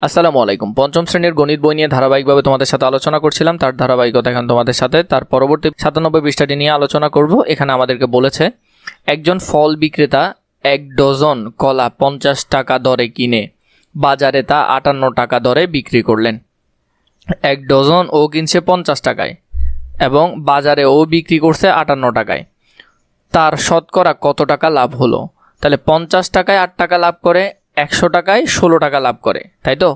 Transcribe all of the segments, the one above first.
আসসালামু আলাইকুম। পঞ্চম শ্রেণীর গণিত বই নিয়ে ধারাবাহিকভাবে তোমাদের সাথে আলোচনা করছিলাম, তার ধারাবাহিকতা এখন তোমাদের সাথে তার পরবর্তী 97 পৃষ্ঠাটি নিয়ে আলোচনা করব। এখানে আমাদেরকে বলেছে একজন ফল বিক্রেতা 1 ডজন কলা 50 টাকা দরে কিনে বাজারে তা 58 টাকা দরে বিক্রি করলেন। 1 ডজন ও কিনছে 50 টাকায় এবং বাজারে ও বিক্রি করছে 58 টাকায়। তার শতকরা কত টাকা লাভ হলো? তাহলে 50 টাকায় 8 টাকা লাভ করে, 100 টাকায় 16 টাকা লাভ করে, তাই তো?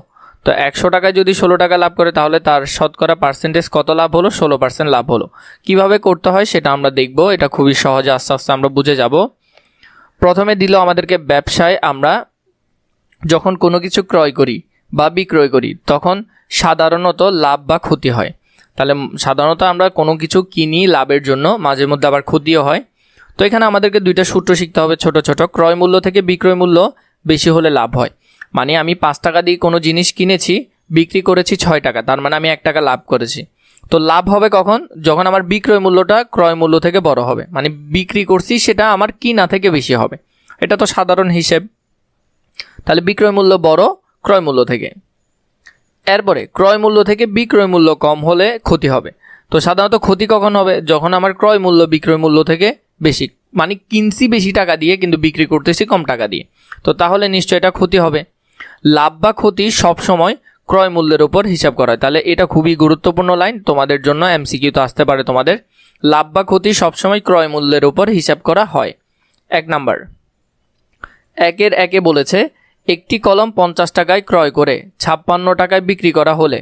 তো 100 টাকায় যদি 16 টাকা লাভ করে তাহলে তার শতকরা পার্সেন্টেজ কত লাভ হলো? 16% লাভ হলো। কিভাবে করতে হয় সেটা আমরা দেখব। এটা খুবই সহজে আস্তে আস্তে আমরা বুঝে যাব। প্রথমে দিল আমাদেরকে ব্যবসায় আমরা যখন কোনো কিছু ক্রয় করি বা বিক্রয় করি তখন সাধারণত লাভ বা ক্ষতি হয়। তাহলে সাধারণত আমরা কোনো কিছু কিনি লাভের জন্য, মাঝে মধ্যে আবার ক্ষতিও হয়। তো এখানে আমাদেরকে দুইটা সূত্র শিখতে হবে ছোট ছোট। ক্রয় মূল্য থেকে বিক্রয় মূল্য বেশি হলে লাভ হয়। মানে আমি 5 টাকা দিয়ে কোনো জিনিস কিনেছি, বিক্রি করেছি 6 টাকা, তার মানে আমি 1 টাকা লাভ করেছি। তো লাভ হবে কখন? যখন আমার বিক্রয় মূল্যটা ক্রয় মূল্য থেকে বড় হবে, মানে বিক্রি করছি সেটা আমার কিনা থেকে বেশি হবে। এটা তো সাধারণ হিসেব। তাহলে বিক্রয় মূল্য বড় ক্রয় মূল্য থেকে। এরপরে ক্রয় মূল্য থেকে বিক্রয় মূল্য কম হলে ক্ষতি হবে। তো সাধারণত ক্ষতি কখন হবে? যখন আমার ক্রয় মূল্য বিক্রয় মূল্য থেকে বেশি, মানে কিনছি বেশি টাকা দিয়ে কিন্তু বিক্রি করতেছি কম টাকা দিয়ে। তো তাহলে নিশ্চয়ই এটা ক্ষতি হবে। লাভ বা ক্ষতি সবসময় ক্রয় মূল্যের উপর হিসাব করা হয়। তাহলে এটা খুবই গুরুত্বপূর্ণ লাইন তোমাদের জন্য, এমসিকিউ তো আসতে পারে তোমাদের। লাভ বা ক্ষতি সবসময় ক্রয় মূল্যের উপর হিসাব করা হয়। 1 নাম্বার 1-এর 1-এ বলেছে একটি কলম 50 টাকায় ক্রয় করে 56 টাকায় বিক্রি করা হলে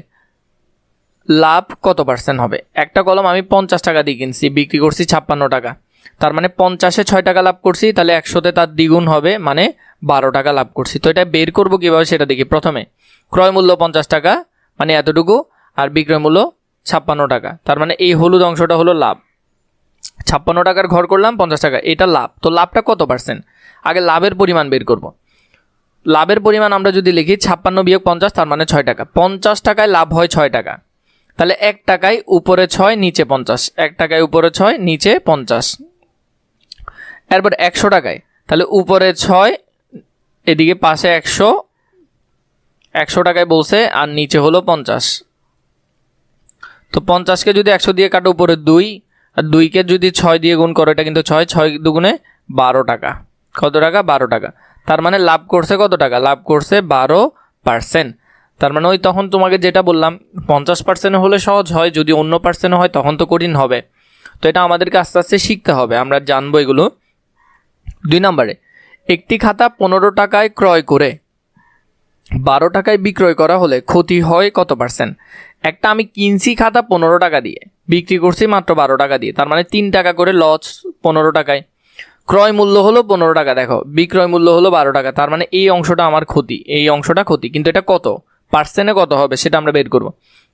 লাভ কত পার্সেন্ট হবে? একটা কলম আমি 50 টাকা দিয়ে কিনছি, বিক্রি করছি 56 টাকা, তার মানে 50-এ 6 টাকা লাভ করছি, তাহলে 100-তে তার দ্বিগুণ হবে, মানে 12 টাকা লাভ করছি। তো এটা বের করবো কীভাবে সেটা দেখি। প্রথমে ক্রয় মূল্য 50 টাকা মানে এতটুকু, আর বিক্রয় মূল্য 56 টাকা, তার মানে এই হলুদ অংশটা হলো লাভ। 56 টাকার ঘর করলাম 50 টাকা, এটা লাভ। তো লাভটা কত পার্সেন্ট? আগে লাভের পরিমাণ বের করব। লাভের পরিমাণ আমরা যদি লিখি 56 বিয়োগ 50, তার মানে 6 টাকা। 50 টাকায় লাভ হয় 6 টাকা, তাহলে 1 টাকায় উপরে 6 নিচে 50, 1 টাকায় উপরে 6 নিচে 50। এরপর 100 টাকায়, তাহলে উপরে 6 এদিকে পাশে 100, 100 টাকায় বলছে, আর নিচে হলো 50। তো 50-কে যদি 100 দিয়ে কাটো উপরে 2, আর 2-কে যদি 6 দিয়ে গুণ করো, এটা কিন্তু 6, 6 দুগুণে 12 টাকা। কত টাকা? 12 টাকা। তার মানে লাভ করছে কত টাকা? লাভ করছে 12%। তার মানে ওই তখন তোমাকে যেটা বললাম 50% হলে সহজ হয়, যদি অন্য পার্সেন্ট হয় তখন তো কঠিন হবে। তো এটা আমাদেরকে আস্তে আস্তে শিখতে হবে, আমরা জানবো এগুলো। 2 নম্বরে একটি খাতা 15 টাকায় ক্রয় করে 12 টাকায় বিক্রয় করা হলে ক্ষতি হয় কত পার্সেন্ট? একটা আমি কিনছি খাতা 15 টাকা দিয়ে, বিক্রি করছি মাত্র 12 টাকা দিয়ে, তার মানে 3 টাকা করে লস 15 টাকায়। ক্রয় মূল্য হলো 15 টাকা, দেখো বিক্রয় মূল্য হলো 12 টাকা, তার মানে এই অংশটা আমার ক্ষতি, এই অংশটা ক্ষতি। কিন্তু এটা কত পার্সেন্টে কত হবে সেটা আমরা বের করব।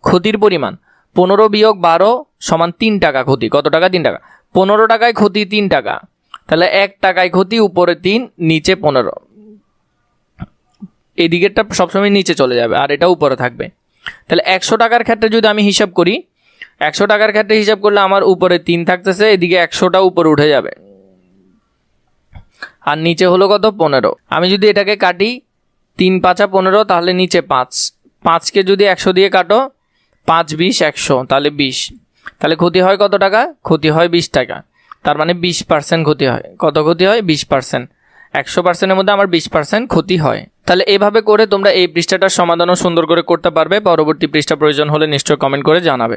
ক্ষতির পরিমাণ 15 বিয়োগ 12 সমান 3 টাকা ক্ষতি। কত টাকা? 3 টাকা। 15 টাকায় ক্ষতি 3 টাকা, তাহলে 1 টাকায় ক্ষতি, উপরে 3 নিচে 15। এই দিকেরটা সবসময় নিচে চলে যাবে আর এটা উপরে থাকবে। তাহলে 100 টাকার ক্ষেত্রে যদি আমি হিসাব করি, 100 টাকার ক্ষেত্রে হিসাব করলে আমার উপরে 3 থাকতেছে, এদিকে 100টা উপরে উঠে যাবে, আর নিচে হলো কত? 15। আমি যদি এটাকে কাটি 3 5 15, তাহলে নিচে 5, 5-কে যদি 100 দিয়ে কাটো 5 20 100, তাহলে 20। তাহলে ক্ষতি হয় কত টাকা? ক্ষতি হয় 20 টাকা। তার মানে 20% ক্ষতি হয়। কত ক্ষতি হয়? 20%। 100%-এর মধ্যে আমার 20% ক্ষতি হয়। তাহলে এভাবে করে তোমরা এই পৃষ্ঠাটার সমাধানও সুন্দর করে করতে পারবে। পরবর্তী পৃষ্ঠা প্রয়োজন হলে নিশ্চয়ই কমেন্ট করে জানাবে।